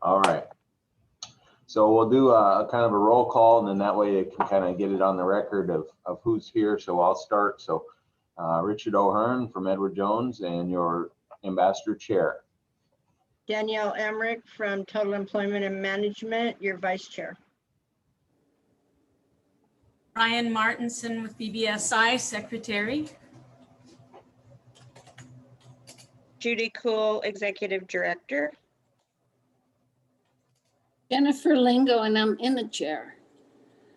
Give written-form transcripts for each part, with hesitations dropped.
All right. So we'll do a kind of a roll call, and then that way it can kind of get it on the record of who's here. So I'll start. So Richard O'Hearn from Edward Jones, and your ambassador chair. Danielle Emmerich from Total Employment and Management, your vice chair. Ryan Martinson with BBSI, secretary. Judy Cool, executive director. Jennifer Lingo, and I'm in the chair.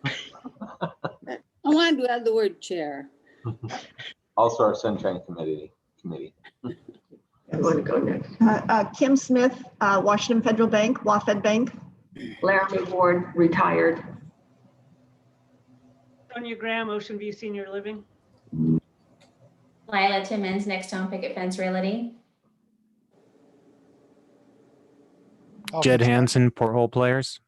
I wanted to add the word chair. Also our Sunshine Committee. I want to go next. Kim Smith, Washington Federal Bank, WaFed Bank. Laramie Ward, retired. Sonia Graham, Ocean View Senior Living. Lila Timmons, Next Home Picket Fence Realty. Jed Hansen, Porthole Players.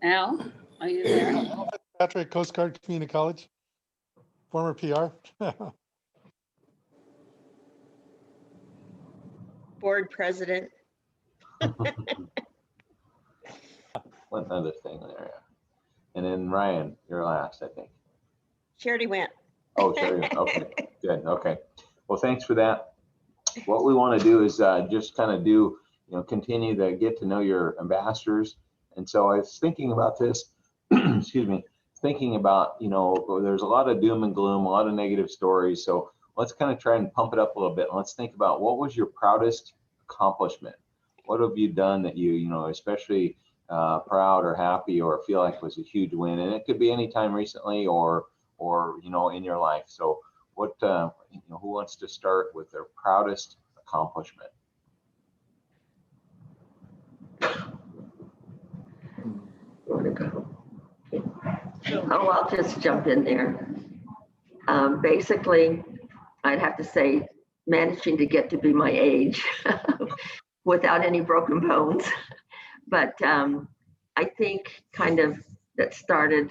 Al, are you there? Patrick, Coast Guard Community College, former PR. Board president. One other thing there. Yeah. And then Ryan, you're last, I think. Charity went. Oh, sure. Okay, good. Okay. Well, thanks for that. What we want to do is just kind of do, continue to get to know your ambassadors. And so I was thinking about this, excuse me, thinking about, there's a lot of doom and gloom, a lot of negative stories. So let's kind of try and pump it up a little bit. Let's think about what was your proudest accomplishment? What have you done that you, especially proud or happy or feel like was a huge win? And it could be any time recently or in your life. So what, who wants to start with their proudest accomplishment? Want to go? Oh, I'll just jump in there. Basically, I'd have to say managing to get to be my age without any broken bones. But I think kind of that started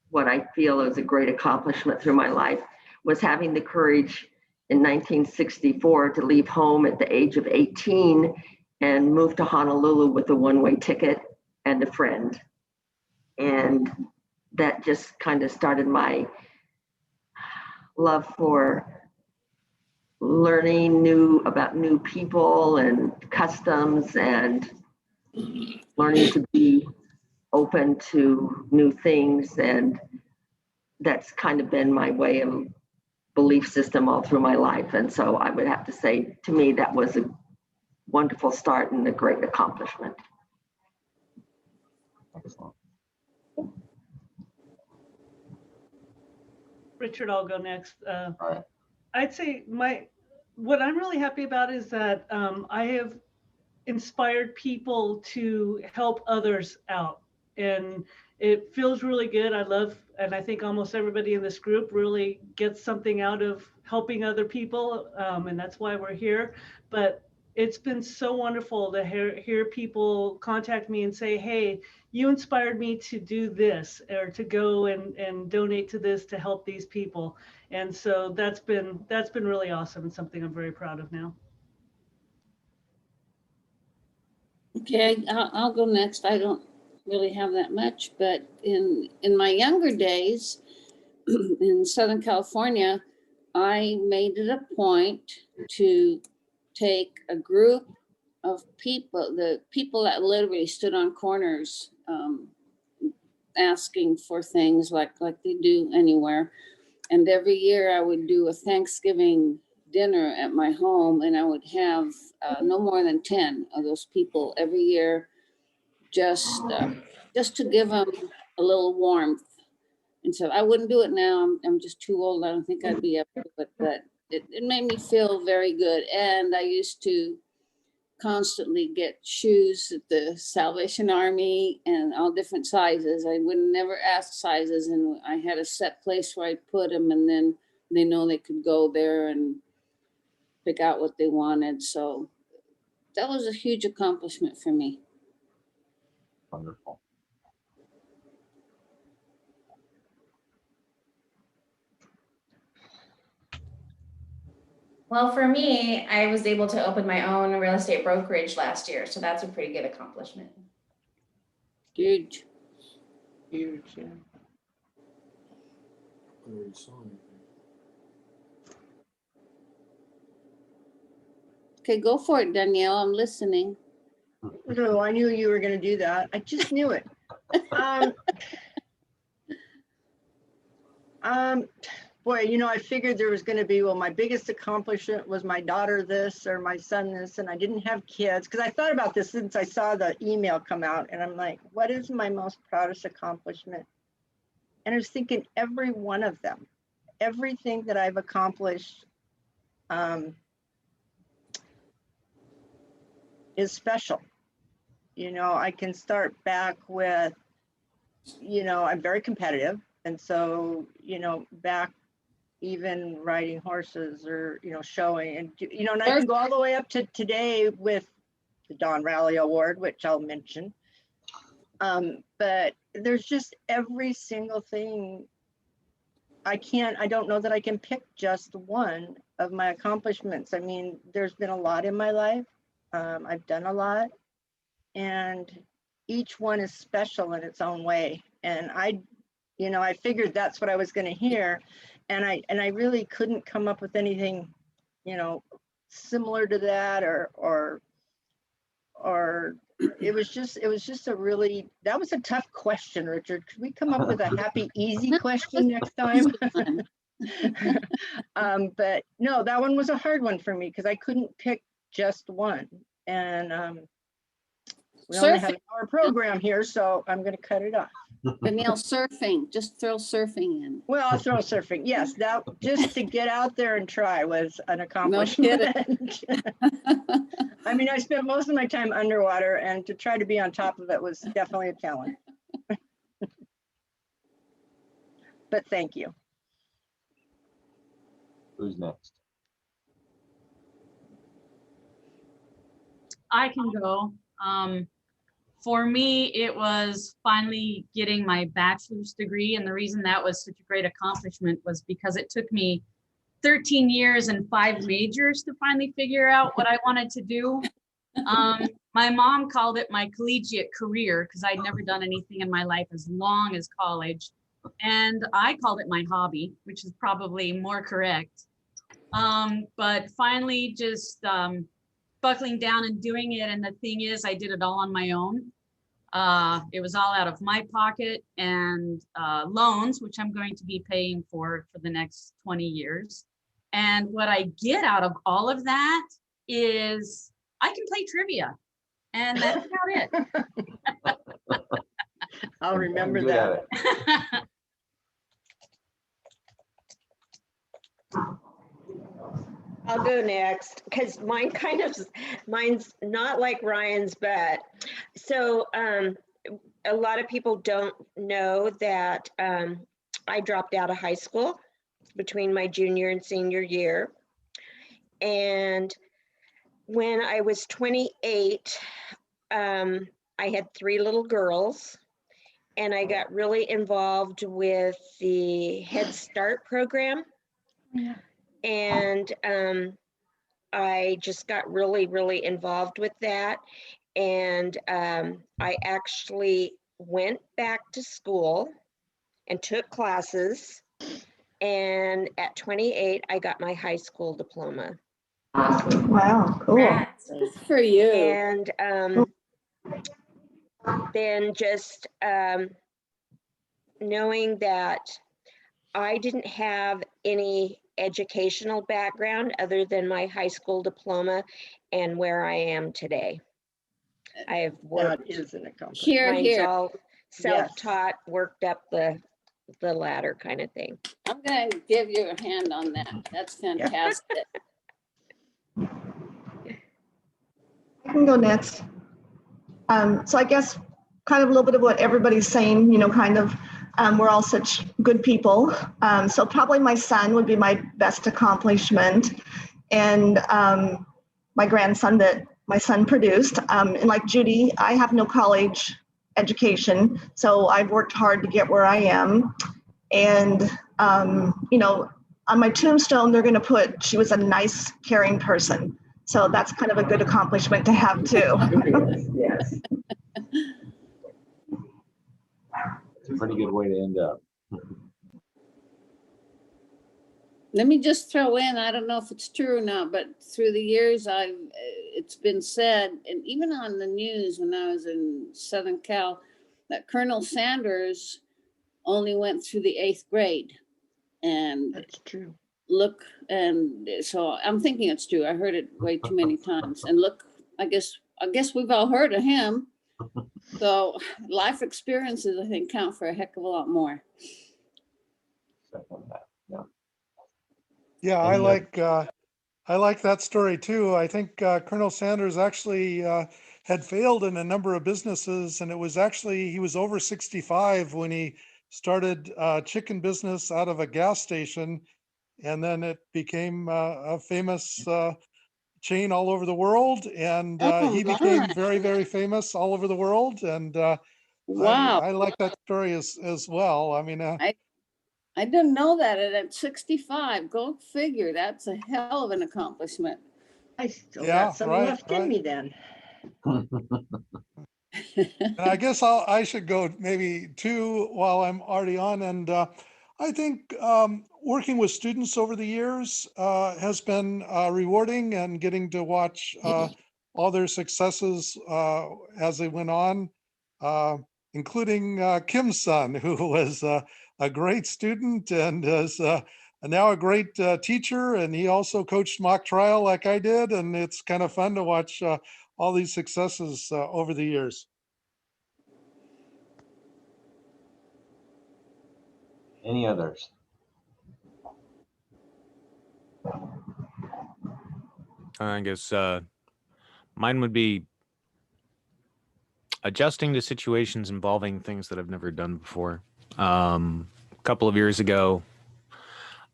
what I feel is a great accomplishment through my life was having the courage in 1964 to leave home at the age of 18 and move to Honolulu with a one-way ticket and a friend. And that just kind of started my love for learning about new people and customs and learning to be open to new things. And that's kind of been my way of belief system all through my life. And so I would have to say, to me, that was a wonderful start and a great accomplishment. Excellent. Richard, I'll go next. All right. I'd say what I'm really happy about is that I have inspired people to help others out. And it feels really good. I love, and I think almost everybody in this group really gets something out of helping other people. And that's why we're here. But it's been so wonderful to hear people contact me and say, hey, you inspired me to do this or to go and donate to this to help these people. And so that's been really awesome and something I'm very proud of now. Okay, I'll go next. I don't really have that much, but in my younger days in Southern California, I made it a point to take a group of people, the people that literally stood on corners asking for things like they do anywhere. And every year I would do a Thanksgiving dinner at my home, and I would have no more than 10 of those people every year, just to give them a little warmth. And so I wouldn't do it now. I'm just too old. I don't think I'd be up to it, but it made me feel very good. And I used to constantly get shoes at the Salvation Army and all different sizes. I would never ask sizes, and I had a set place where I'd put them, and then they know they could go there and pick out what they wanted. So that was a huge accomplishment for me. Wonderful. Well, for me, I was able to open my own real estate brokerage last year, so that's a pretty good accomplishment. Huge. Huge, yeah. Okay, go for it, Danielle. I'm listening. No, I knew you were going to do that. I just knew it. Boy, I figured there was going to be, well, my biggest accomplishment was my daughter this or my son this, and I didn't have kids. Because I thought about this since I saw the email come out, and I'm like, what is my most proudest accomplishment? And I was thinking every one of them, everything that I've accomplished is special. I can start back with, I'm very competitive. And so, back even riding horses or, showing and, and I can go all the way up to today with the Don Rally Award, which I'll mention. But there's just every single thing. I don't know that I can pick just one of my accomplishments. I mean, there's been a lot in my life. I've done a lot, and each one is special in its own way. And I figured that's what I was going to hear. And I really couldn't come up with anything, similar to that or it was just that was a tough question, Richard. Could we come up with a happy, easy question next time? But no, that one was a hard one for me because I couldn't pick just one. And we only have an hour program here, so I'm going to cut it off. Danielle, surfing, just throw surfing in. Well, I'll throw surfing. Yes, that just to get out there and try was an accomplishment. I mean, I spent most of my time underwater, and to try to be on top of it was definitely a challenge. But thank you. Who's next? I can go. For me, it was finally getting my bachelor's degree. And the reason that was such a great accomplishment was because it took me 13 years and 5 majors to finally figure out what I wanted to do. My mom called it my collegiate career because I'd never done anything in my life as long as college. And I called it my hobby, which is probably more correct. But finally just buckling down and doing it. And the thing is, I did it all on my own. It was all out of my pocket and loans, which I'm going to be paying for the next 20 years. And what I get out of all of that is I can play trivia. And that's about it. I'll remember that. I'll go next because mine's not like Ryan's, but so a lot of people don't know that I dropped out of high school between my junior and senior year. And when I was 28, I had 3 little girls, and I got really involved with the Head Start program. Yeah. And I just got really, really involved with that. And I actually went back to school and took classes. And at 28, I got my high school diploma. Wow, cool. Good for you. And then just knowing that I didn't have any educational background other than my high school diploma and where I am today. I have worked. That is an accomplishment. Here, Mine's here. all self-taught, worked up the ladder kind of thing. I'm gonna give you a hand on that. That's fantastic. I can go next. So I guess kind of a little bit of what everybody's saying, kind of, we're all such good people. So probably my son would be my best accomplishment. And my grandson that my son produced. And like Judy, I have no college education. So I've worked hard to get where I am. And, on my tombstone, they're going to put, she was a nice, caring person. So that's kind of a good accomplishment to have too. Yes. It's a pretty good way to end up. Let me just throw in, I don't know if it's true or not, but through the years, it's been said, and even on the news when I was in Southern Cal, that Colonel Sanders only went through the 8th grade. And That's true. look, and so I'm thinking it's true. I heard it way too many times. And look, I guess we've all heard of him. So life experiences, I think, count for a heck of a lot more. Second that, yeah. Yeah, Any I like that story too. I think Colonel Sanders actually had failed in a number of businesses, and it was actually, he was over 65 when he started chicken business out of a gas station, and then it became a famous chain all over the world, and Oh, he became my. very, very famous all over the world. And Wow. I like that story as well. I mean, I didn't know that. And at 65, go figure. That's a hell of an accomplishment. I still Yeah, got some right, left in right. me then. And I guess I should go maybe too while I'm already on. And I think working with students over the years has been rewarding, and getting to watch all their successes as they went on, including Kim's son, who was a great student and is now a great teacher. And he also coached mock trial like I did. And it's kind of fun to watch all these successes over the years. Any others? I guess mine would be adjusting to situations involving things that I've never done before. A couple of years ago,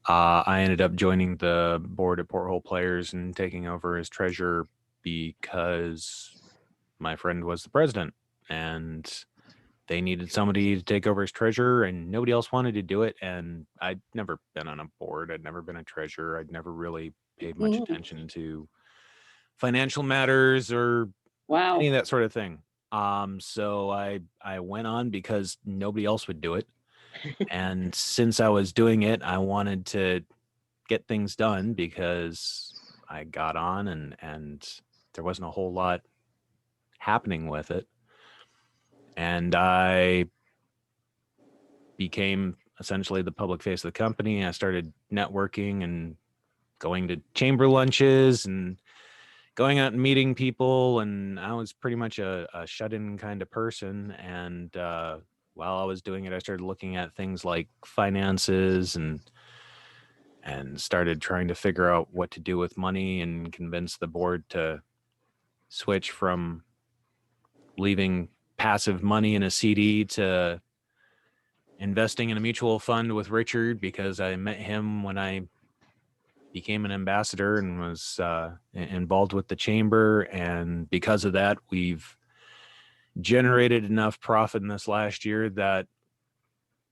I ended up joining the board at Porthole Players and taking over as treasurer because my friend was the president and they needed somebody to take over as treasurer, and nobody else wanted to do it. And I'd never been on a board. I'd never been a treasurer. I'd never really paid much attention to financial matters or Wow. any of that sort of thing. So I went on because nobody else would do it. And since I was doing it, I wanted to get things done because I got on and there wasn't a whole lot happening with it. And I became essentially the public face of the company. I started networking and going to chamber lunches and going out and meeting people. And I was pretty much a shut-in kind of person. And while I was doing it, I started looking at things like finances and started trying to figure out what to do with money and convince the board to switch from leaving passive money in a CD to investing in a mutual fund with Richard, because I met him when I became an ambassador and was involved with the chamber. And because of that, we've generated enough profit in this last year that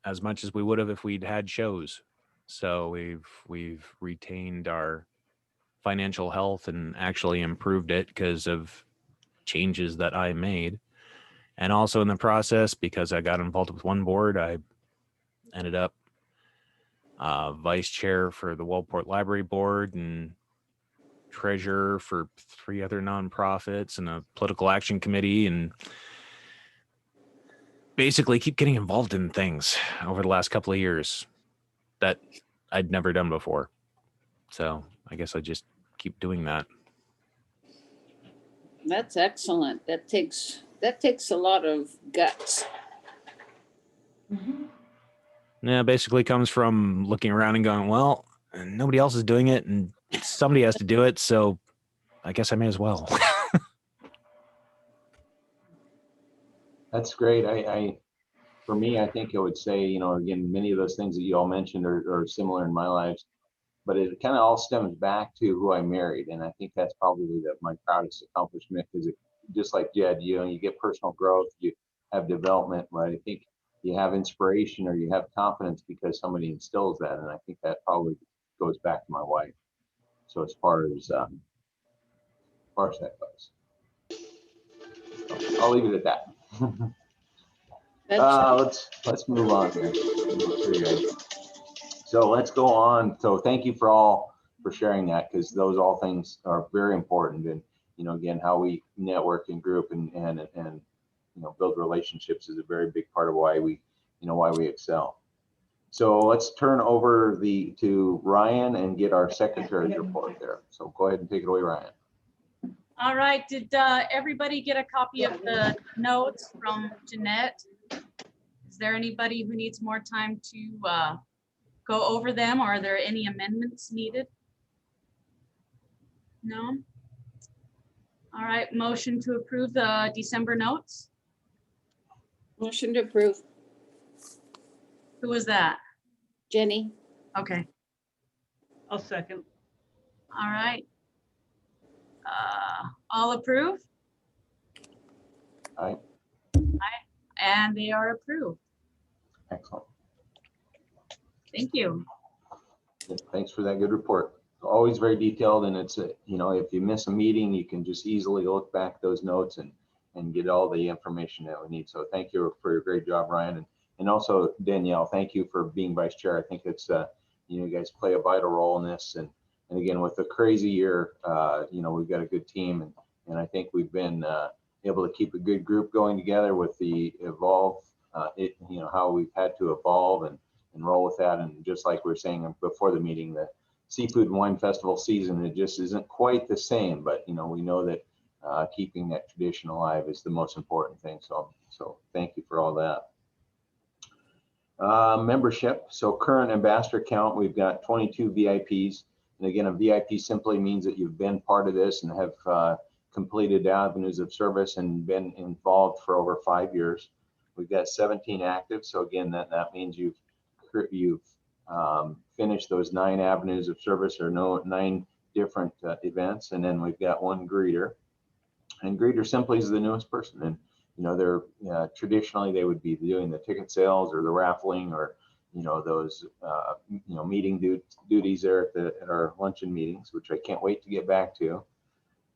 as much as we would have if we'd had shows. So we've retained our financial health and actually improved it because of changes that I made. And also in the process, because I got involved with one board, I ended up vice chair for the Newport Library Board and treasurer for 3 other nonprofits and a political action committee, and basically keep getting involved in things over the last couple of years that I'd never done before. So I guess I just keep doing that. That's excellent. That takes a lot of guts. Yeah, it basically comes from looking around and going, well, nobody else is doing it and somebody has to do it, so I guess I may as well. That's great. For me, I think I would say, again, many of those things that you all mentioned are similar in my lives, but it kind of all stems back to who I married. And I think that's probably my proudest accomplishment, because just like Jed, you get personal growth, you have development, right? I think you have inspiration or you have confidence because somebody instills that. And I think that probably goes back to my wife. So as far as that goes, so I'll leave it at that. Let's move on here. So let's go on. So thank you for all for sharing that, because those all things are very important. And again, how we network and group and build relationships is a very big part of why we excel. So let's turn over to Ryan and get our secretary's report there. So go ahead and take it away, Ryan. All right, did everybody get a copy of the notes from Jeanette? Is there anybody who needs more time to go over them, or are there any amendments needed? No? All right, motion to approve the December notes? Motion to approve. Who was that? Jenny? Okay, I'll second. all right. All approve? Aye. And they are approved. Excellent. Thank you. Thanks for that good report. Always very detailed, and it's if you miss a meeting, you can just easily look back those notes and get all the information that we need. So thank you for your great job, Ryan, and also Danielle. Thank you for being vice chair. I think it's you guys play a vital role in this, and again, with a crazy year, we've got a good team, and I think we've been able to keep a good group going together with the evolve. How we've had to evolve and roll with that, and just like we were saying before the meeting, the Seafood and Wine Festival season, it just isn't quite the same, but we know that keeping that tradition alive is the most important thing. So thank you for all that. Membership. So current ambassador count, we've got 22 VIPs. And again, a VIP simply means that you've been part of this and have completed avenues of service and been involved for over 5 years. We've got 17 active. So again, that means you've finished those 9 avenues of service, or 9 different events. And then we've got 1 greeter, and greeter simply is the newest person. And they're traditionally they would be doing the ticket sales or the raffling, or those meeting duties there at our luncheon meetings, which I can't wait to get back to.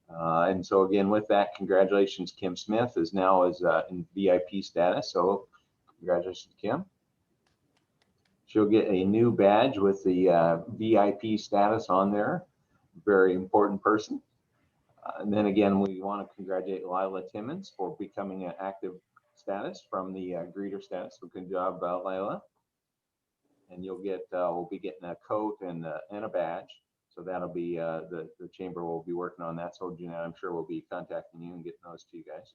And so again, with that, congratulations, Kim Smith is now in VIP status. So congratulations, Kim. She'll get a new badge with the VIP status on there. Very important person. And then again, we want to congratulate Lila Timmons for becoming an active status from the greeter status. So good job, Lila. And you'll get, we'll be getting a coat and a badge. So that'll be, the chamber will be working on that. So Jeanette, I'm sure we'll be contacting you and getting those to you guys.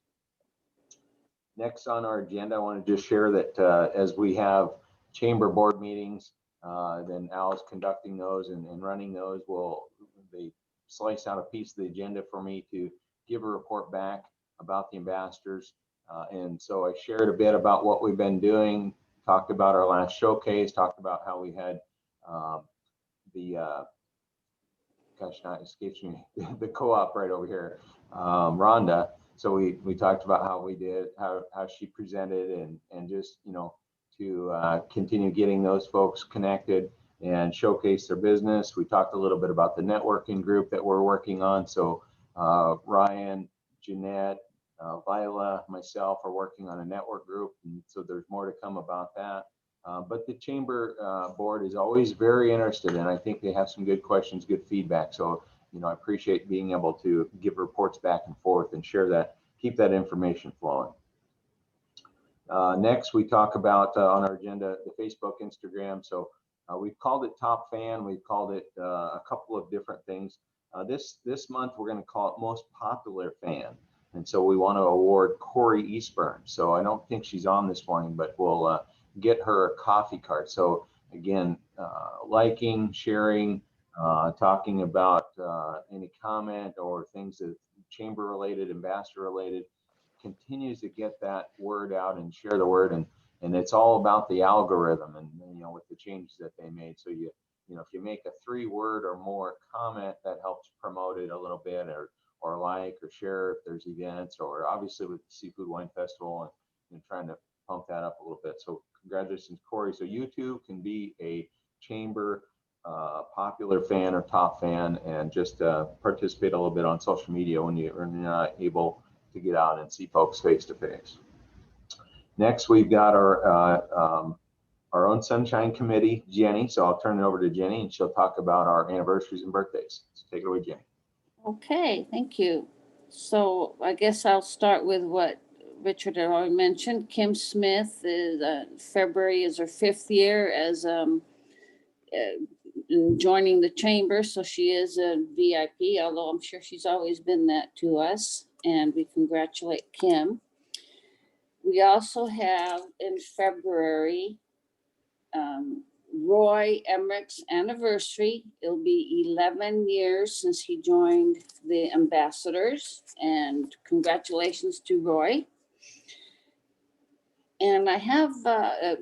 Next on our agenda, I want to just share that as we have chamber board meetings, then Al's conducting those and running those. They slice out a piece of the agenda for me to give a report back about the ambassadors. And so I shared a bit about what we've been doing, talked about our last showcase, talked about how we had gosh, now it escapes me, the co-op right over here, Rhonda. So we talked about how we did, how she presented, and just, to continue getting those folks connected and showcase their business. We talked a little bit about the networking group that we're working on. So Ryan, Jeanette, Lila, myself are working on a network group. And so there's more to come about that. But the chamber board is always very interested, and I think they have some good questions, good feedback. So, I appreciate being able to give reports back and forth and share that, keep that information flowing. Next, we talk about on our agenda, the Facebook, Instagram. So we've called it Top Fan. We've called it a couple of different things. This month, we're going to call it Most Popular Fan. And so we want to award Corey Eastburn. So I don't think she's on this morning, but we'll get her a coffee card. So again, liking, sharing, talking about any comment or things that chamber related, ambassador related, continues to get that word out and share the word. And it's all about the algorithm and, with the changes that they made. So if you make a 3-word or more comment, that helps promote it a little bit, or like or share if there's events, or obviously with the Seafood Wine Festival and trying to pump that up a little bit. So congratulations, Corey. So you too can be a chamber popular fan or top fan, and just participate a little bit on social media when you're not able to get out and see folks face to face. Next, we've got our own Sunshine Committee, Jenny. So I'll turn it over to Jenny, and she'll talk about our anniversaries and birthdays. So take it away, Jenny. Okay, thank you. So I guess I'll start with what Richard had already mentioned. Kim Smith is February is her 5th year as joining the chamber. So she is a VIP, although I'm sure she's always been that to us. And we congratulate Kim. We also have in February, Roy Emmerich's anniversary. It'll be 11 years since he joined the ambassadors, and congratulations to Roy. And I have, I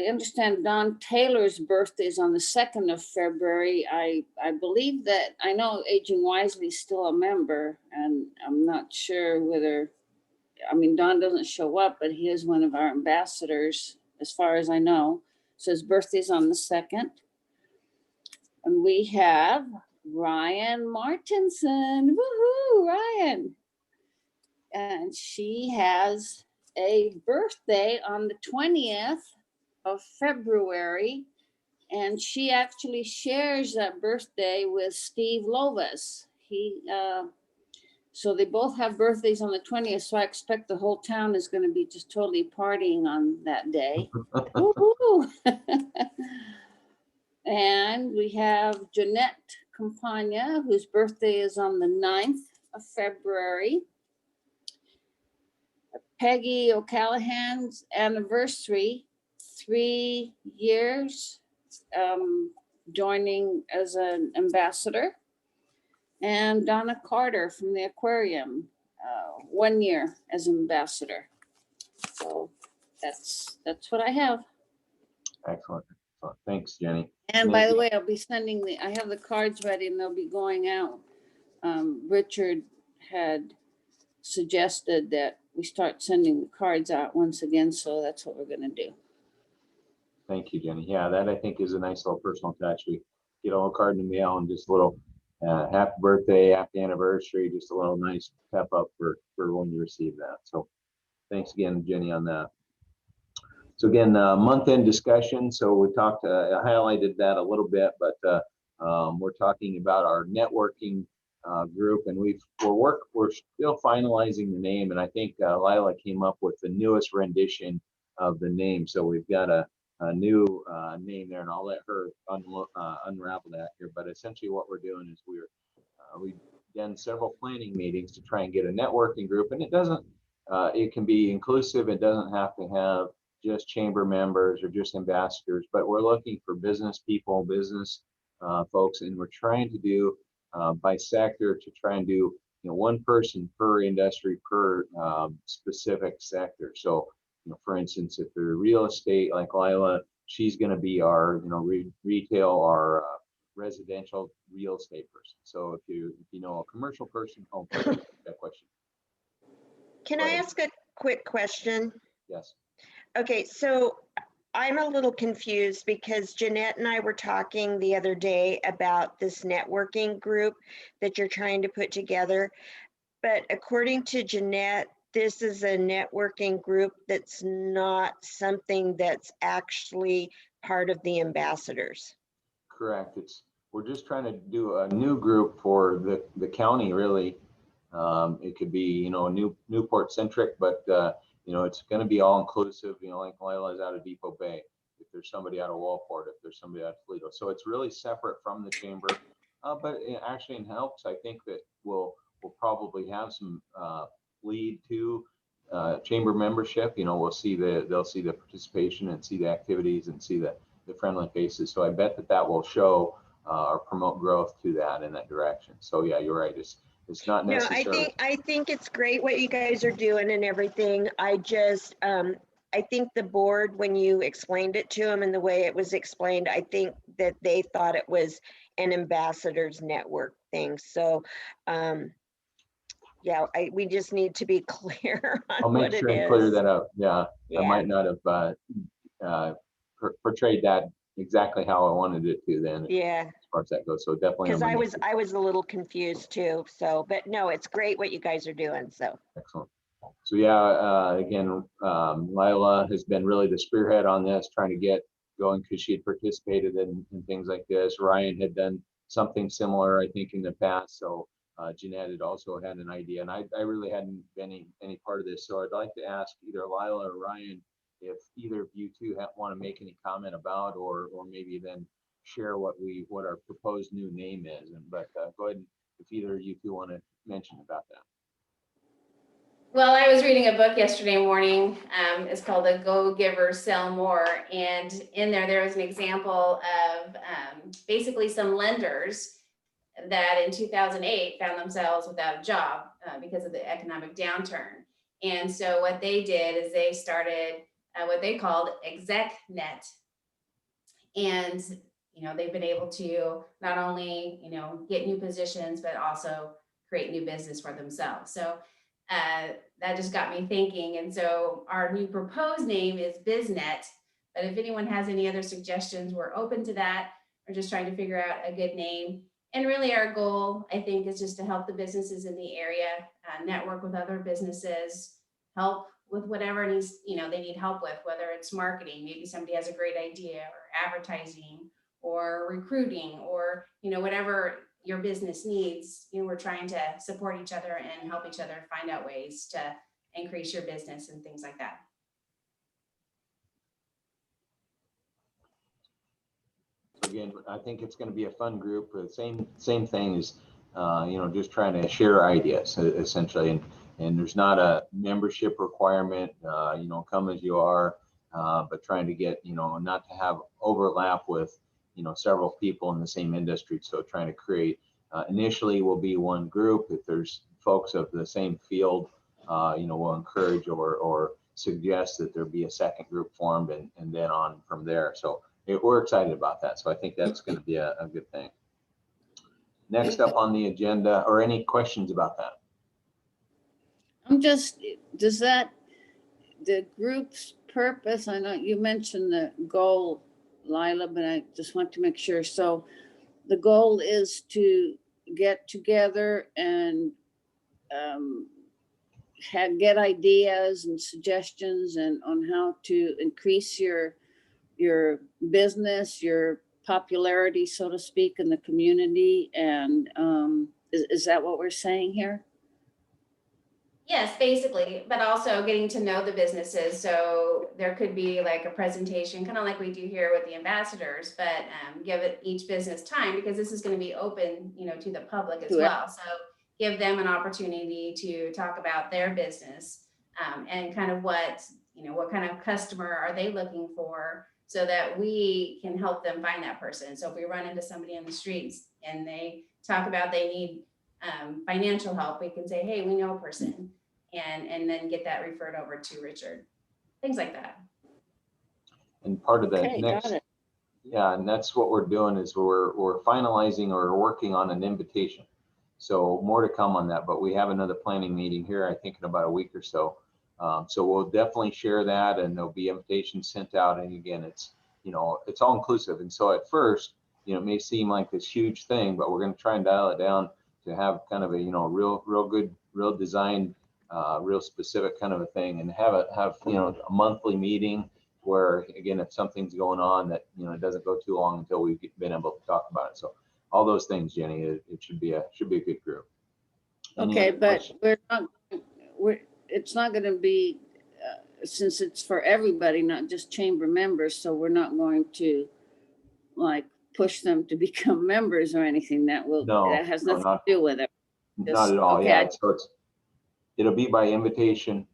understand Don Taylor's birthday is on the 2nd of February. I believe that, I know Aging Wisely is still a member, and I'm not sure whether, I mean, Don doesn't show up, but he is one of our ambassadors, as far as I know. So his birthday's on the 2nd. And we have Ryan Martinson. Woohoo, Ryan. And she has a birthday on the 20th of February. And she actually shares that birthday with Steve Lovas. So they both have birthdays on the 20th. So I expect the whole town is going to be just totally partying on that day. Woo-hoo. And we have Jeanette Campagna, whose birthday is on the 9th of February. Peggy O'Callahan's anniversary, 3 years joining as an ambassador. And Donna Carter from the aquarium, 1 year as ambassador. So that's what I have. Excellent. Thanks, Jenny. And by the way, I'll be sending I have the cards ready and they'll be going out. Richard had suggested that we start sending the cards out once again. So that's what we're going to do. Thank you, Jenny. Yeah, that I think is a nice little personal touch. We get a little card in the mail and just a little happy birthday, happy anniversary, just a little nice pep up for when you receive that. So thanks again, Jenny, on that. So again, month-end discussion. So we talked, I highlighted that a little bit, but we're talking about our networking group, and we're still finalizing the name. And I think Lila came up with the newest rendition of the name. So we've got a new name there, and I'll let her unravel that here. But essentially, what we're doing is we've done several planning meetings to try and get a networking group, and it can be inclusive. It doesn't have to have just chamber members or just ambassadors, but we're looking for business people, business folks, and we're trying to do by sector to try and do one person per industry per specific sector. So for instance, if they're real estate, like Lila, she's going to be our retail, our residential real estate person. So if you know a commercial person, that question. Can I ask a quick question? Yes. Okay, so I'm a little confused because Jeanette and I were talking the other day about this networking group that you're trying to put together. But according to Jeanette, this is a networking group that's not something that's actually part of the ambassadors. Correct. We're just trying to do a new group for the county, really. It could be, Newport centric, but it's going to be all inclusive, like Lila's out of Depot Bay, if there's somebody out of Walport, if there's somebody out of Toledo. So it's really separate from the chamber, but it actually helps. I think that we'll probably have some lead to chamber membership. They'll see the participation and see the activities and see the friendly faces. So I bet that will show or promote growth to that in that direction. So yeah, you're right. It's not necessarily. No, I think it's great what you guys are doing and everything. I just I think the board, when you explained it to them and the way it was explained, I think that they thought it was an ambassadors network thing. So yeah, we just need to be clear on I'll make what sure it and is. clear that up. Yeah, I Yeah. might not have portrayed that exactly how I wanted it to then, Yeah, as far as that goes. So definitely. because on my I was a little confused too. So, but no, it's great what you guys are doing. So, Excellent. So yeah, again, Lila has been really the spearhead on this, trying to get going because she had participated in things like this. Ryan had done something similar, I think, in the past. So Jeanette had also had an idea, and I really hadn't been any part of this. So I'd like to ask either Lila or Ryan if either of you two want to make any comment about, or maybe then share what our proposed new name is. But go ahead, if either of you two want to mention about that. Well, I was reading a book yesterday morning. It's called The Go Giver Sell More. And in there was an example of basically some lenders that in 2008 found themselves without a job because of the economic downturn. And so what they did is they started what they called ExecNet. And, they've been able to not only, get new positions, but also create new business for themselves. So that just got me thinking. And so our new proposed name is BizNet. But if anyone has any other suggestions, we're open to that. We're just trying to figure out a good name. And really our goal, I think, is just to help the businesses in the area, network with other businesses, help with whatever needs, they need help with, whether it's marketing, maybe somebody has a great idea, or advertising, or recruiting, or, whatever your business needs. We're trying to support each other and help each other find out ways to increase your business and things like that. Again, I think it's going to be a fun group. Same thing as, just trying to share ideas essentially. And there's not a membership requirement, come as you are, but trying to get, not to have overlap with, several people in the same industry. So trying to create, initially will be one group. If there's folks of the same field, we'll encourage or suggest that there be a second group formed and then on from there. So we're excited about that. So I think that's going to be a good thing. Next up on the agenda, or any questions about that? Does the group's purpose, I know you mentioned the goal, Lila, but I just want to make sure. So the goal is to get together and get ideas and suggestions and on how to increase your business, your popularity, so to speak, in the community. And is that what we're saying here? Yes, basically, but also getting to know the businesses. So there could be like a presentation, kind of like we do here with the ambassadors, but give it each business time, because this is going to be open, to the public as well. So give them an opportunity to talk about their business and kind of what kind of customer are they looking for, so that we can help them find that person. So if we run into somebody in the streets and they talk about they need financial help, we can say, hey, we know a person, and then get that referred over to Richard, things like that. And part of the Okay, next, got it. yeah, and that's what we're doing is we're finalizing or working on an invitation. So more to come on that, but we have another planning meeting here, I think in about a week or so. So we'll definitely share that, and there'll be invitations sent out. And again, it's all inclusive. And so at first, it may seem like this huge thing, but we're going to try and dial it down to have kind of a, real good, real designed, real specific kind of a thing, and have a monthly meeting where, again, if something's going on that, it doesn't go too long until we've been able to talk about it. So all those things, Jenny, it should be a good group. Okay, but it's not going to be, since it's for everybody, not just chamber members. So we're not going to like push them to become members or anything. That has nothing to do with it. Not at all. Okay. Yeah. So it'll be by invitation,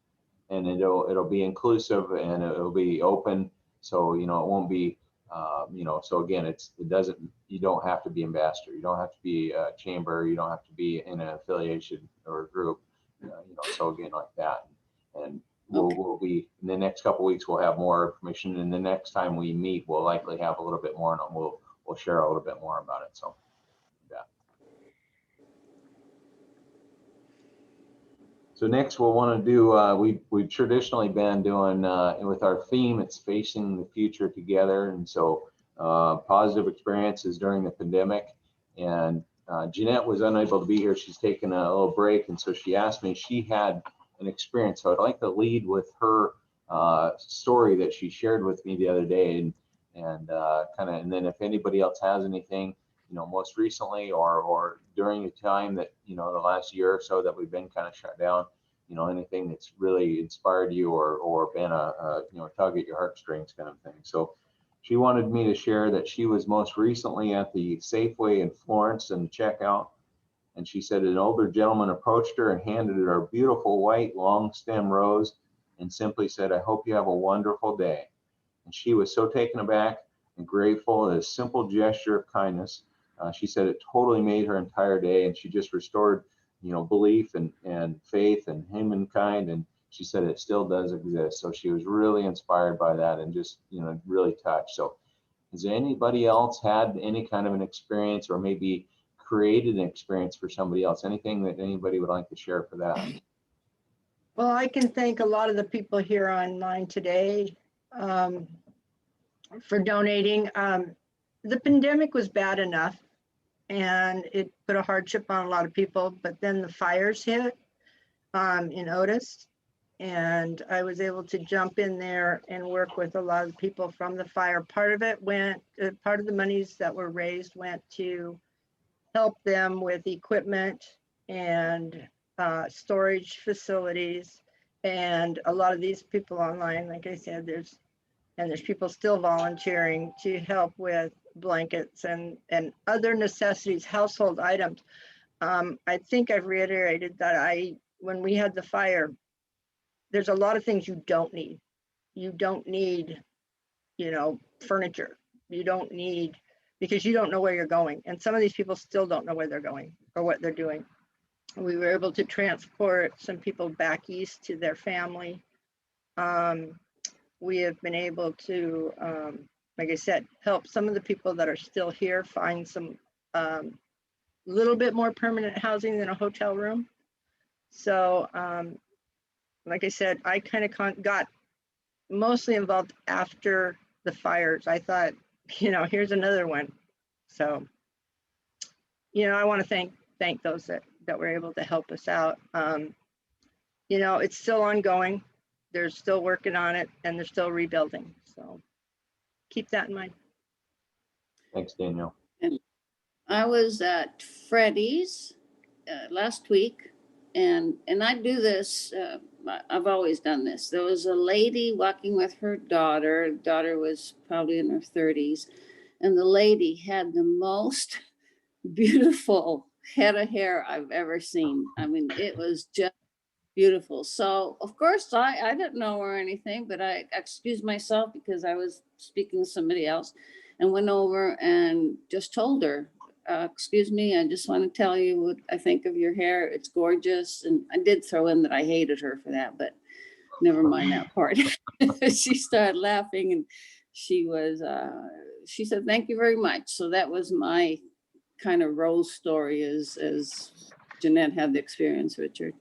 and it'll be inclusive, and it'll be open. So, it won't be, so again, you don't have to be ambassador. You don't have to be a chamber. You don't have to be in an affiliation or a group, so again, like that. And we'll be, in the next couple of weeks, we'll have more information. And the next time we meet, we'll likely have a little bit more, and we'll share a little bit more about it. So, yeah. So next we'll want to do, we've traditionally been doing, with our theme, it's facing the future together. And so positive experiences during the pandemic. And Jeanette was unable to be here. She's taken a little break. And so she asked me if she had an experience. So I'd like to lead with her story that she shared with me the other day. And and then if anybody else has anything, most recently or during the time that, the last year or so that we've been kind of shut down, anything that's really inspired you or been a tug at your heartstrings kind of thing. So she wanted me to share that she was most recently at the Safeway in Florence in the checkout. And she said an older gentleman approached her and handed her a beautiful white long stem rose and simply said, "I hope you have a wonderful day." And she was so taken aback and grateful at a simple gesture of kindness. She said it totally made her entire day, and she just restored, belief and faith in humankind. And she said it still does exist. So she was really inspired by that and just, really touched. So has anybody else had any kind of an experience or maybe created an experience for somebody else? Anything that anybody would like to share for that? Well, I can thank a lot of the people here online today for donating. The pandemic was bad enough and it put a hardship on a lot of people, but then the fires hit in Otis, and I was able to jump in there and work with a lot of people from the fire. Part of it went, part of the monies that were raised went to help them with equipment and storage facilities. And a lot of these people online, like I said, there's people still volunteering to help with blankets and other necessities, household items. I think I've reiterated that when we had the fire, there's a lot of things you don't need. You don't need, furniture. You don't need, because you don't know where you're going. And some of these people still don't know where they're going or what they're doing. We were able to transport some people back east to their family. We have been able to, like I said, help some of the people that are still here find some little bit more permanent housing than a hotel room. So, like I said, I kind of got mostly involved after the fires. I thought, here's another one. So, I want to thank those that were able to help us out. It's still ongoing. They're still working on it and they're still rebuilding. So keep that in mind. Thanks, Danielle. And I was at Freddy's last week, and I do this. I've always done this. There was a lady walking with her daughter. The daughter was probably in her 30s, and the lady had the most beautiful head of hair I've ever seen. I mean, it was just beautiful. So of course I didn't know her or anything, but I excused myself because I was speaking to somebody else, and went over and just told her, excuse me, I just want to tell you what I think of your hair. It's gorgeous. And I did throw in that I hated her for that, but never mind that part. She started laughing, and she said, thank you very much. So that was my kind of rose story as Jeanette had the experience, Richard.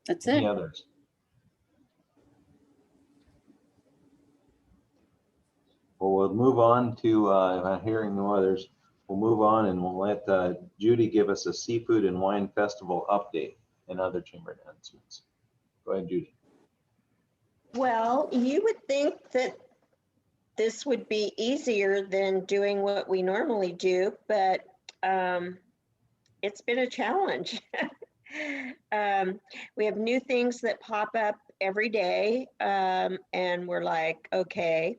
That's it. Any others? Well, we'll move on to, I'm hearing no others. We'll move on and we'll let Judy give us a seafood and wine festival update and other chamber announcements. Go ahead, Judy. Well, you would think that this would be easier than doing what we normally do, but it's been a challenge. We have new things that pop up every day, and we're like, okay.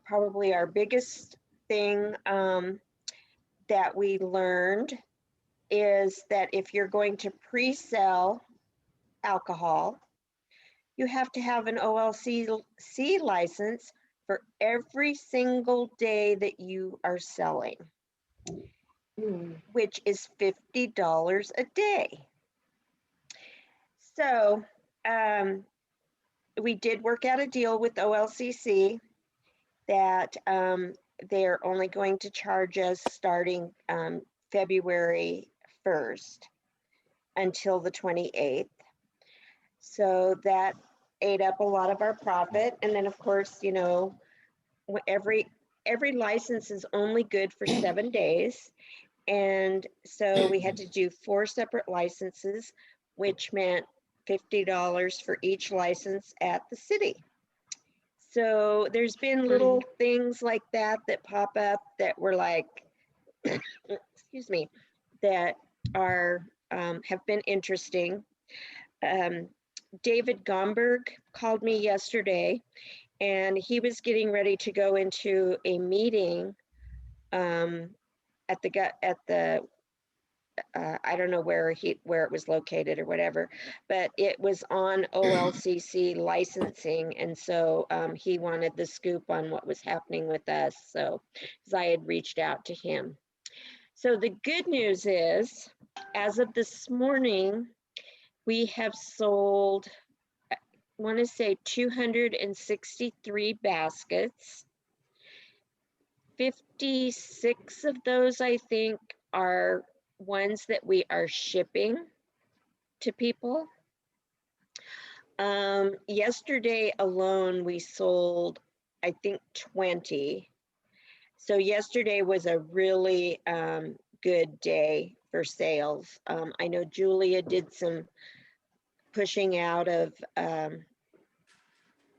Probably our biggest thing that we learned is that if you're going to pre-sell alcohol, you have to have an OLC license for every single day that you are selling, which is $50 a day. So we did work out a deal with OLCC that they're only going to charge us starting February 1st until the 28th. So that ate up a lot of our profit. And then of course, you know, every license is only good for 7 days. And so we had to do 4 separate licenses, which meant $50 for each license at the city. So there's been little things like that that pop up that were like, excuse me, that are have been interesting. David Gomberg called me yesterday, and he was getting ready to go into a meeting at the I don't know where it was located or whatever, but it was on OLCC licensing, and so he wanted the scoop on what was happening with us. So, because I had reached out to him. So the good news is, as of this morning, we have sold, I want to say 263 baskets. 56 of those, I think, are ones that we are shipping to people. Yesterday alone, we sold, I think, 20. So yesterday was a really good day for sales. I know Julia did some pushing out of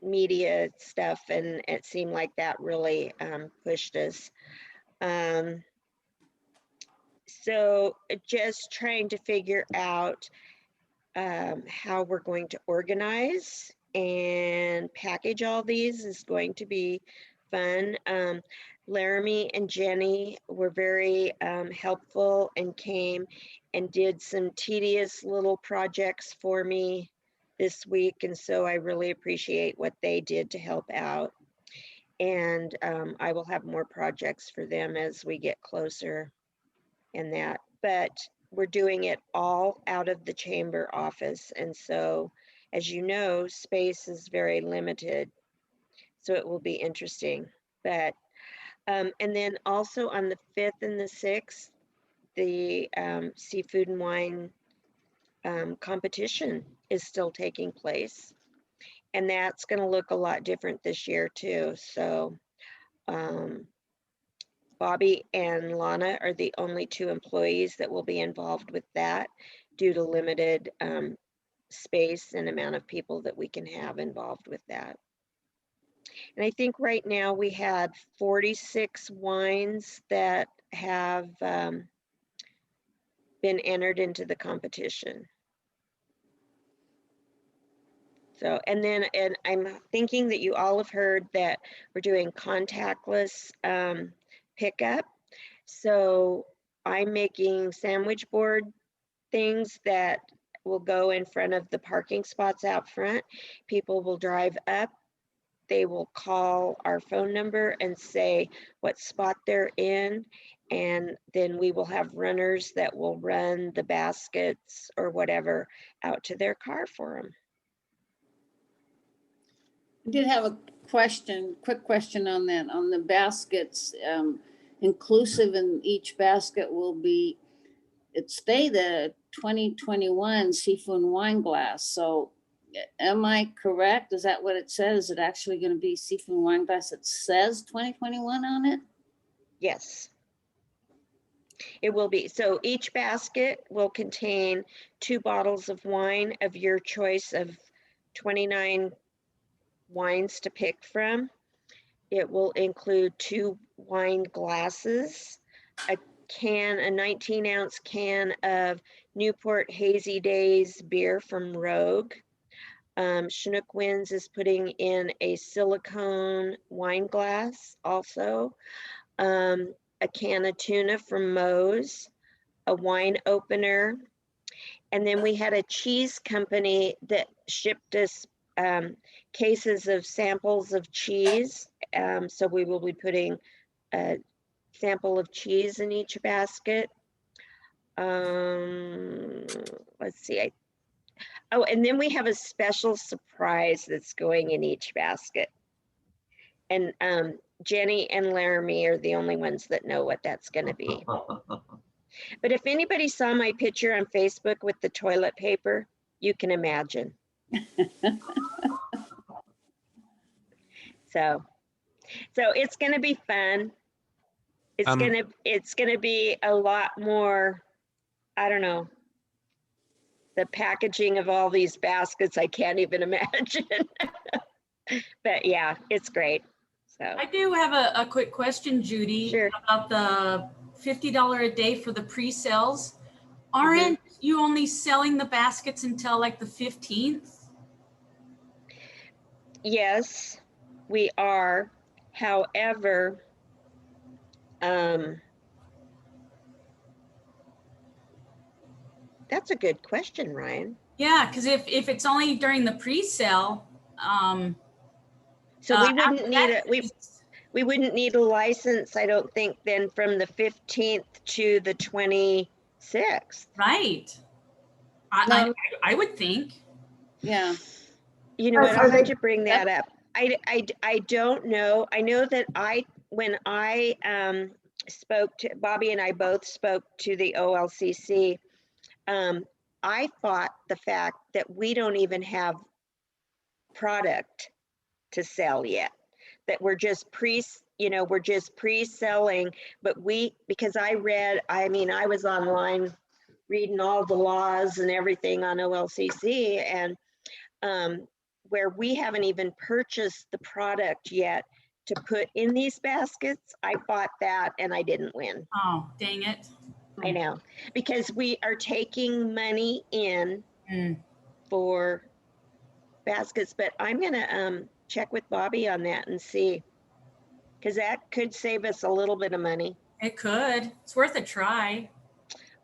media stuff, and it seemed like that really pushed us. So just trying to figure out how we're going to organize and package all these is going to be fun. Laramie and Jenny were very helpful and came and did some tedious little projects for me this week. And so I really appreciate what they did to help out. And I will have more projects for them as we get closer in that. But we're doing it all out of the chamber office. And so, as you know, space is very limited. So it will be interesting. But and then also on the 5th and the 6th, the seafood and wine competition is still taking place. And that's going to look a lot different this year too. So Bobby and Lana are the only 2 employees that will be involved with that due to limited space and amount of people that we can have involved with that. And I think right now we had 46 wines that have been entered into the competition. So, and I'm thinking that you all have heard that we're doing contactless pickup. So I'm making sandwich board things that will go in front of the parking spots out front. People will drive up. They will call our phone number and say what spot they're in. And then we will have runners that will run the baskets or whatever out to their car for them. I did have a quick question on that, on the baskets. Inclusive in each basket will be, it's the 2021 seafood and wine glass. So am I correct? Is that what it says? Is it actually going to be seafood and wine glass that says 2021 on it? Yes. It will be. So each basket will contain 2 bottles of wine of your choice of 29 wines to pick from. It will include 2 wine glasses, a 19-ounce can of Newport Hazy Days beer from Rogue. Chinook Winds is putting in a silicone wine glass also. A can of tuna from Moe's, a wine opener. And then we had a cheese company that shipped us cases of samples of cheese. So we will be putting a sample of cheese in each basket. Let's see. Oh, and then we have a special surprise that's going in each basket. And Jenny and Laramie are the only ones that know what that's going to be. But if anybody saw my picture on Facebook with the toilet paper, you can imagine. So it's going to be fun. It's Um, going to be a lot more, I don't know, the packaging of all these baskets, I can't even imagine. But yeah, it's great. So I do have a quick question, Judy, Sure. about the $50 a day for the pre-sales. Aren't you only selling the baskets until like the 15th? yes, we are. However, that's a good question, Ryan. Yeah, because if it's only during the pre-sale, So we wouldn't after need that, we wouldn't need a license, I don't think, then from the 15th to the 26th. right. No. I would think. Yeah, You know Are- what, are I'll they- have to bring that up. I don't know. I know that when I spoke to, Bobby and I both spoke to the OLCC, I fought the fact that we don't even have product to sell yet, that we're just pre-selling, but because I was online reading all the laws and everything on OLCC, and where we haven't even purchased the product yet to put in these baskets. I fought that and I didn't win. Oh, dang it. I know, because we are taking money in Mm. for baskets, but I'm gonna check with Bobby on that and see, because that could save us a little bit of money. It could. It's worth a try.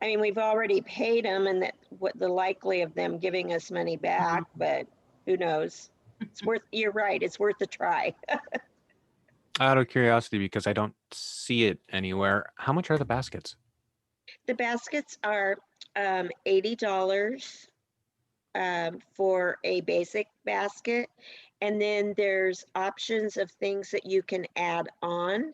I mean, we've already paid them, and that what the likely of them giving us money back, but who knows? You're right, it's worth a try. Out of curiosity, because I don't see it anywhere, how much are the baskets? The baskets are $80 for a basic basket. And then there's options of things that you can add on.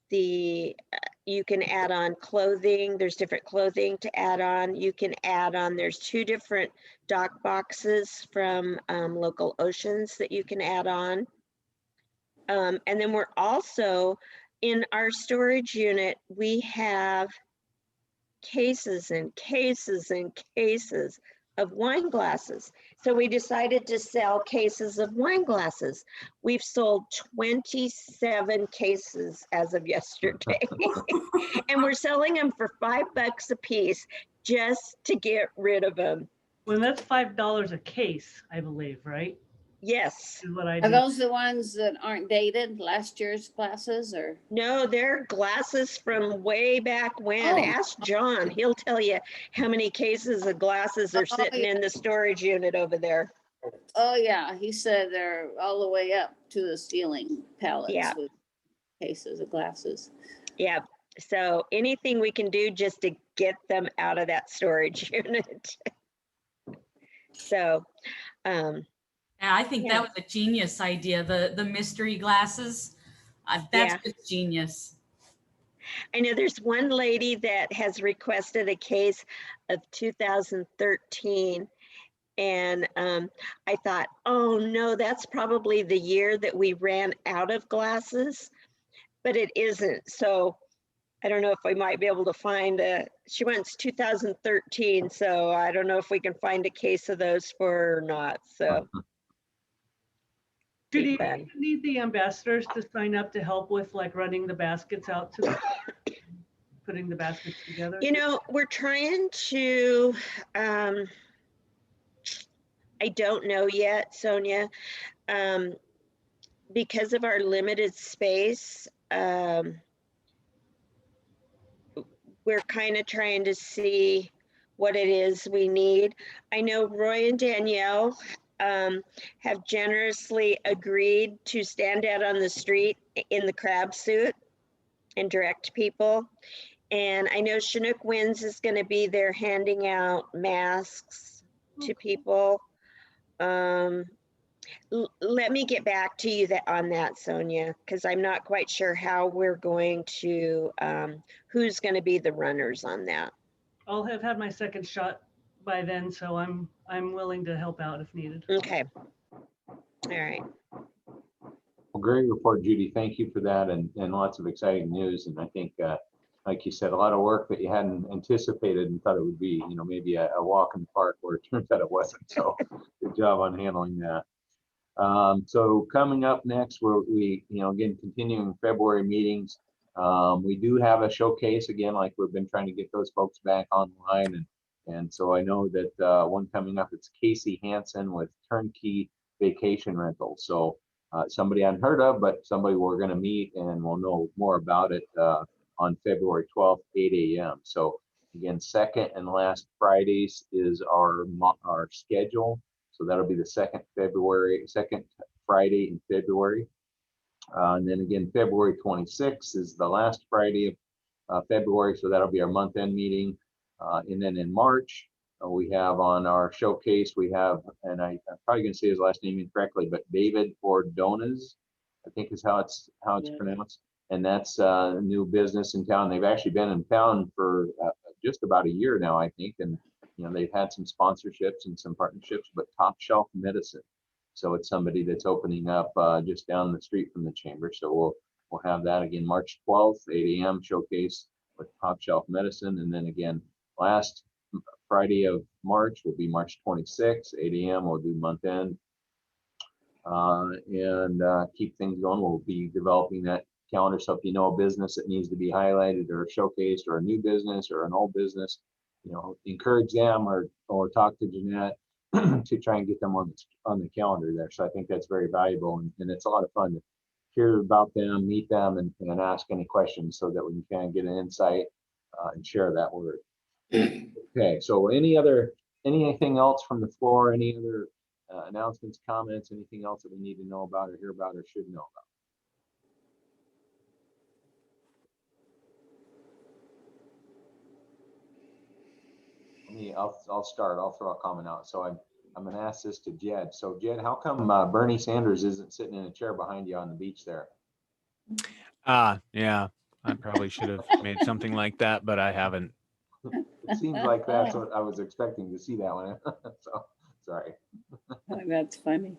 You can add on clothing. There's different clothing to add on. You can add on, there's 2 different dock boxes from Local Oceans that you can add on. And then we're also, in our storage unit, we have cases and cases and cases of wine glasses. So we decided to sell cases of wine glasses. We've sold 27 cases as of yesterday. And we're selling them for $5 a piece just to get rid of them. Well, that's $5 a case, I believe, right? Yes. Is what I are do. those the ones that aren't dated, last year's glasses, or? No, they're glasses from way back when. Oh. Ask John. He'll tell you how many cases of glasses are Oh, sitting in the storage unit over there. Oh, yeah, he said they're all the way up to the ceiling pallets Yeah. with cases of glasses. Yeah. So anything we can do just to get them out of that storage unit. So, Yeah, I think Yeah. that was a genius idea. The mystery glasses. That's Yeah. just genius. I know there's one lady that has requested a case of 2013. And I thought, oh no, that's probably the year that we ran out of glasses, but it isn't. So I don't know if we might be able to find she wants 2013. So I don't know if we can find a case of those for her or not. So. Judy, do fun. you need the ambassadors to sign up to help with like running the baskets out to the, putting the baskets together? You know, we're trying to, I don't know yet, Sonia, because of our limited space, we're kind of trying to see what it is we need. I know Roy and Danielle have generously agreed to stand out on the street in the crab suit and direct people. And I know Chinook Winds is going to be there handing out masks to people. Let me get back to you on that, Sonia, because I'm not quite sure how we're going to, who's going to be the runners on that. I'll have had my second shot by then, so I'm willing to help out if needed. Okay. All right. Well, great report, Judy. Thank you for that, and lots of exciting news. And I think, like you said, a lot of work that you hadn't anticipated and thought it would be, maybe a walk in the park, where it turns out it wasn't. So good job on handling that. So coming up next, we again, continuing February meetings. We do have a showcase again, like we've been trying to get those folks back online. And so I know that one coming up, it's Casey Hansen with Turnkey Vacation Rentals. So somebody unheard of, but somebody we're going to meet, and we'll know more about it on February 12th, 8 a.m. So again, second and last Fridays is our schedule. So that'll be the second Friday in February. And then again, February 26th is the last Friday of February. So that'll be our month-end meeting. And then in March, we have on our showcase, we have, and I'm probably going to say his last name incorrectly, but David Ordonez, I think is how it's pronounced. And that's a new business in town. They've actually been in town for just about a year now, I think. And they've had some sponsorships and some partnerships, but Top Shelf Medicine. So it's somebody that's opening up just down the street from the chamber. So we'll have that again, March 12th, 8 a.m. showcase with Top Shelf Medicine. And then again, last Friday of March will be March 26th, 8 a.m. We'll do month end and keep things going. We'll be developing that calendar. So if you know a business that needs to be highlighted or showcased, or a new business or an old business, encourage them or talk to Jeanette to try and get them on the calendar there. So I think that's very valuable, and it's a lot of fun to hear about them, meet them, and ask any questions so that we can kind of get an insight and share that word. Okay, so anything else from the floor? Any other announcements, comments, anything else that we need to know about or hear about or should know about? I'll start. I'll throw a comment out. So I'm going to ask this to Jed. So Jed, how come Bernie Sanders isn't sitting in a chair behind you on the beach there? Yeah, I probably should have made something like that, but I haven't. It seems like that's what I was expecting to see that one. So sorry. That's funny.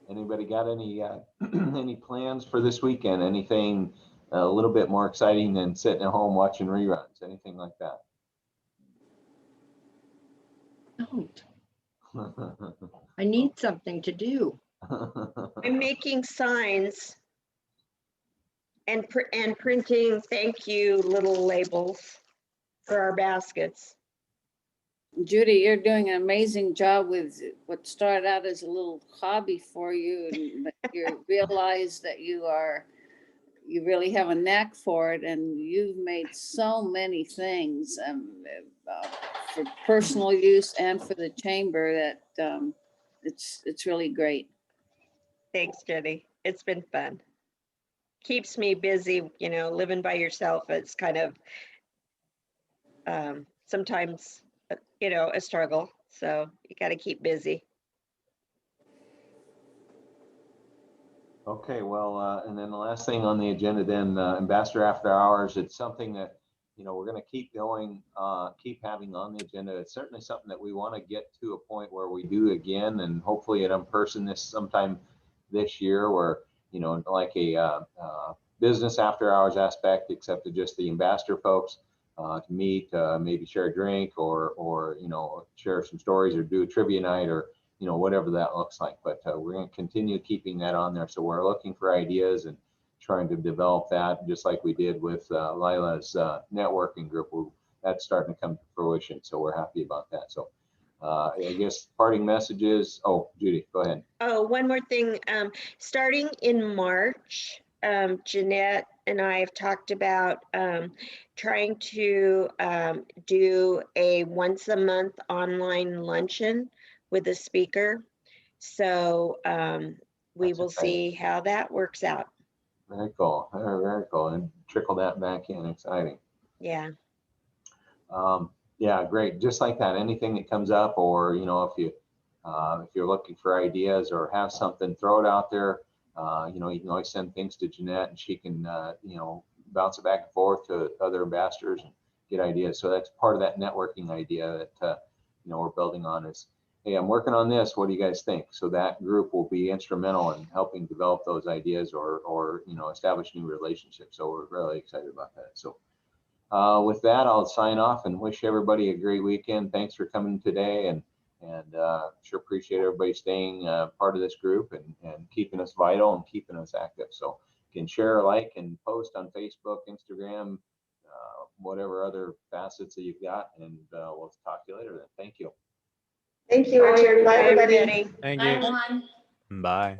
Anybody got any any plans for this weekend? Anything a little bit more exciting than sitting at home watching reruns? Anything like that? Don't. I need something to do. I'm making signs and printing thank you little labels for our baskets. Judy, you're doing an amazing job with what started out as a little hobby for you, and you realize that you really have a knack for it, and you've made so many things for personal use and for the chamber that it's really great. Thanks, Jenny. It's been fun. Keeps me busy, living by yourself. It's kind of sometimes, a struggle. So you got to keep busy. Okay, well, and then the last thing on the agenda, then Ambassador After Hours. It's something that we're going to keep going, keep having on the agenda. It's certainly something that we want to get to a point where we do again, and hopefully in person sometime this year, where like a business after hours aspect, except to just the ambassador folks to meet, maybe share a drink or share some stories or do a trivia night or whatever that looks like. But we're going to continue keeping that on there. So we're looking for ideas and trying to develop that, just like we did with Lila's networking group. That's starting to come to fruition. So we're happy about that. So I guess parting messages. Oh, Judy, go ahead. Oh, one more thing. Starting in March, Jeanette and I have talked about trying to do a once a month online luncheon with a speaker. So we will see how that works out. Very cool. Very, very cool. And trickle that back in. Exciting. Yeah. Yeah, great. Just like that. Anything that comes up, or if you're looking for ideas or have something, throw it out there. You can always send things to Jeanette, and she can bounce it back and forth to other ambassadors and get ideas. So that's part of that networking idea that we're building on. Is hey, I'm working on this. What do you guys think? So that group will be instrumental in helping develop those ideas or establish new relationships. So we're really excited about that. So with that, I'll sign off and wish everybody a great weekend. Thanks for coming today, and sure appreciate everybody staying part of this group and keeping us vital and keeping us active. So you can share, like, and post on Facebook, Instagram, whatever other facets that you've got, and we'll talk to you later then. Thank you. Thank you, Richard. Bye, everybody. Thank Bye, you. everyone. Bye.